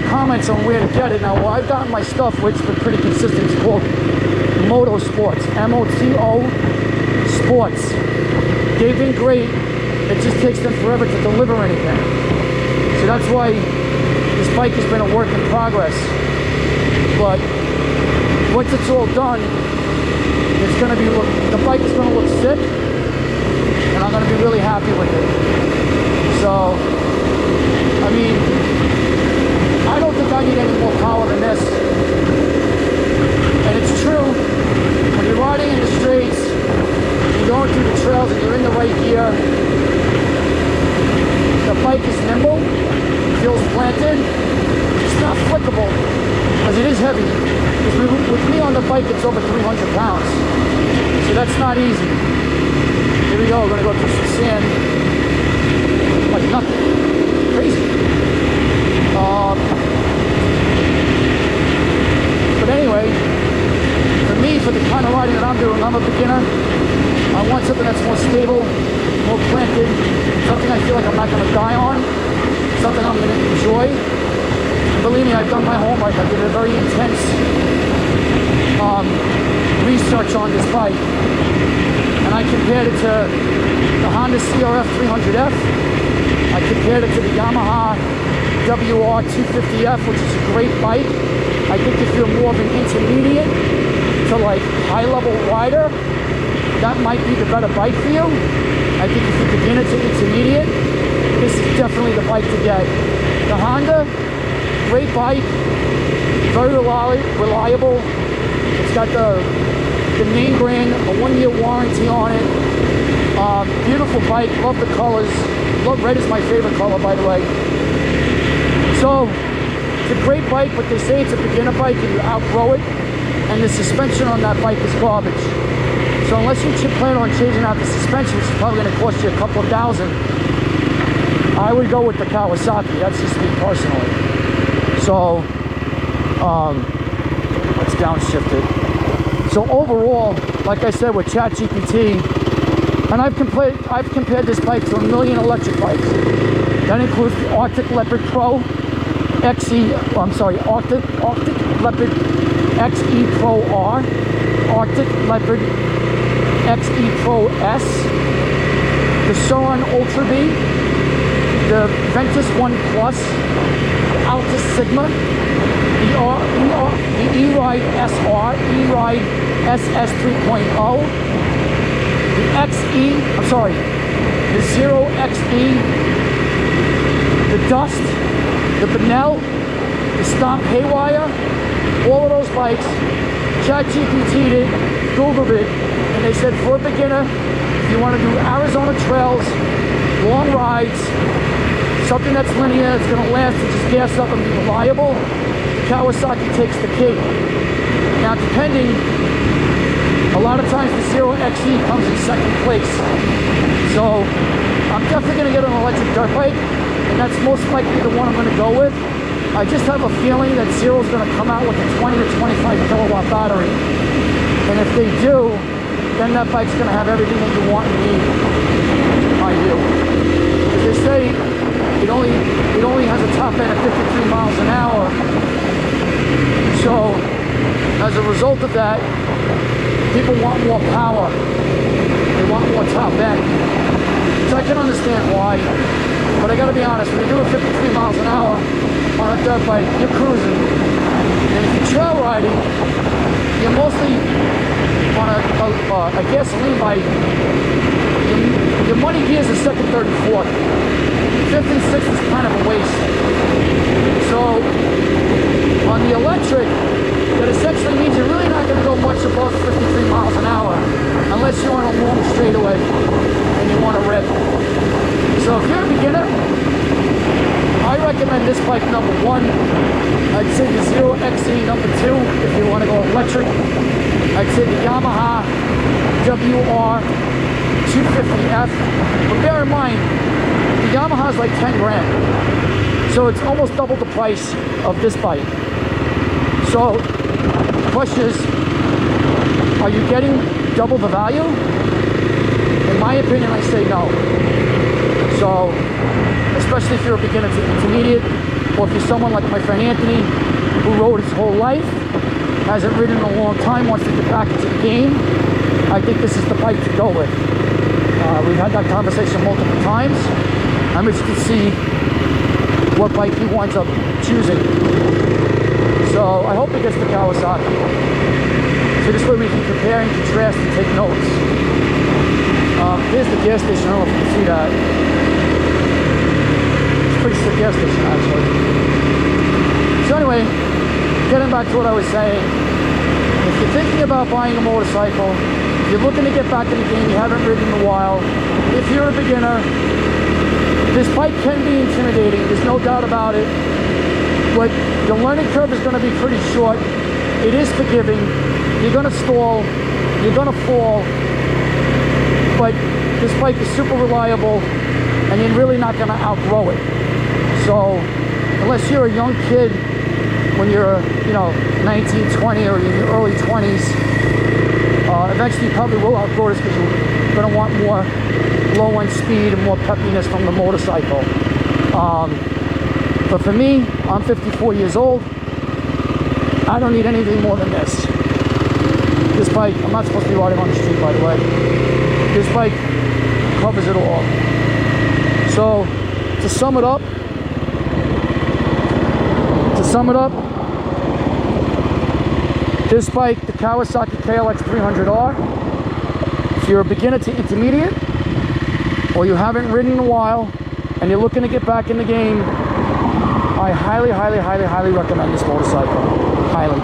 comments on where to get it. Now, well, I've gotten my stuff, which has been pretty consistent. It's called Moto Sports, M-O-T-O Sports. They've been great. It just takes them forever to deliver anything. So that's why this bike has been a work in progress. But once it's all done, it's going to be, the bike is going to look sick, and I'm going to be really happy with it. So, I mean, I don't think I need any more power than this. And it's true, when you're riding in the straights, you're going through the trails and you're in the right gear, the bike is nimble, feels planted, it's not flickable, because it is heavy. With me on the bike, it's over 300 pounds. So that's not easy. Here we go, we're gonna go through some sand. Like nothing. Crazy. But anyway, for me, for the kind of riding that I'm doing, I'm a beginner. I want something that's more stable, more planted, something I feel like I'm not gonna die on, something I'm gonna enjoy. And believe me, I've done my homework. I did a very intense research on this bike, and I compared it to the Honda CRF 300F. I compared it to the Yamaha WR 250F, which is a great bike. I think if you're more of an intermediate to like high-level rider, that might be the better bike for you. I think if you're beginner to intermediate, this is definitely the bike to get. The Honda, great bike, very reliable. It's got the name brand, a 1-year warranty on it. Beautiful bike, love the colors. Red is my favorite color, by the way. So, it's a great bike, but they say it's a beginner bike and you outgrow it. And the suspension on that bike is garbage. So unless you plan on changing out the suspension, which is probably going to cost you a couple of $1,000, I would go with the Kawasaki. That's just me personally. So, let's downshift it. So overall, like I said with ChatGPT, and I've compared this bike to a million electric bikes. That includes the Arctic Leopard Pro XE, Arctic Leopard XE Pro R, Arctic Leopard XE Pro S, the Sur-Ron Ultra B, the Ventus One Plus, the Altus Sigma, the E-Ride SR, E-Ride SS 3.0, the Zero XE, the Dust, the Benell, the Stomp Haywire, all of those bikes, ChatGPT'd it, Googled it, and they said for a beginner, if you want to do Arizona trails, long rides, something that's linear, it's going to last, and just gas up and be reliable, Kawasaki takes the cake. Now depending, a lot of times the Zero XE comes in second place. So I'm definitely going to get an electric dirt bike, and that's most likely the one I'm going to go with. I just have a feeling that Zero's going to come out with a 20 to 25 kilowatt battery. And if they do, then that bike's going to have everything that you want and need, I do. As they say, it only has a top end of 53 miles an hour. So, as a result of that, people want more power. They want more top end. So I can understand why. But I gotta be honest, when you're doing 53 miles an hour on a dirt bike, you're cruising. And if you're trail riding, you're mostly on a gasoline bike. Your money gears are second, third, and fourth. Fifth and sixth is kind of a waste. So, on the electric, that essentially means you're really not going to go much above 53 miles an hour unless you're on a long straightaway and you want to rip. So if you're a beginner, I recommend this bike number one. I'd say the Zero XE number two if you want to go electric. I'd say the Yamaha WR 250F. But bear in mind, the Yamaha's like 10 grand. So it's almost double the price of this bike. So the question is, are you getting double the value? In my opinion, I say no. So, especially if you're a beginner to intermediate, or if you're someone like my friend Anthony, who rode his whole life, hasn't ridden in a long time, wants to get back into the game, I think this is the bike to go with. We've had that conversation multiple times. I'm interested to see what bike he winds up choosing. So I hope he gets the Kawasaki. So this way we can compare and contrast and take notes. Here's the gas station. I don't know if you can see that. It's a pretty sick gas station, actually. So anyway, getting back to what I was saying, if you're thinking about buying a motorcycle, you're looking to get back in the game, you haven't ridden in a while, if you're a beginner, this bike can be intimidating, there's no doubt about it, but the learning curve is going to be pretty short. It is forgiving. You're going to stall, you're going to fall, but this bike is super reliable and you're really not going to outgrow it. So unless you're a young kid, when you're 19, 20, or in your early 20s, eventually you probably will outgrow this because you're going to want more low-end speed and more peppiness from the motorcycle. But for me, I'm 54 years old. I don't need anything more than this. This bike, I'm not supposed to be riding on the street, by the way. This bike covers it all. So, to sum it up, this bike, the Kawasaki KLX 300R, if you're a beginner to intermediate, or you haven't ridden in a while, and you're looking to get back in the game, I highly, highly, highly, highly recommend this motorcycle. Highly.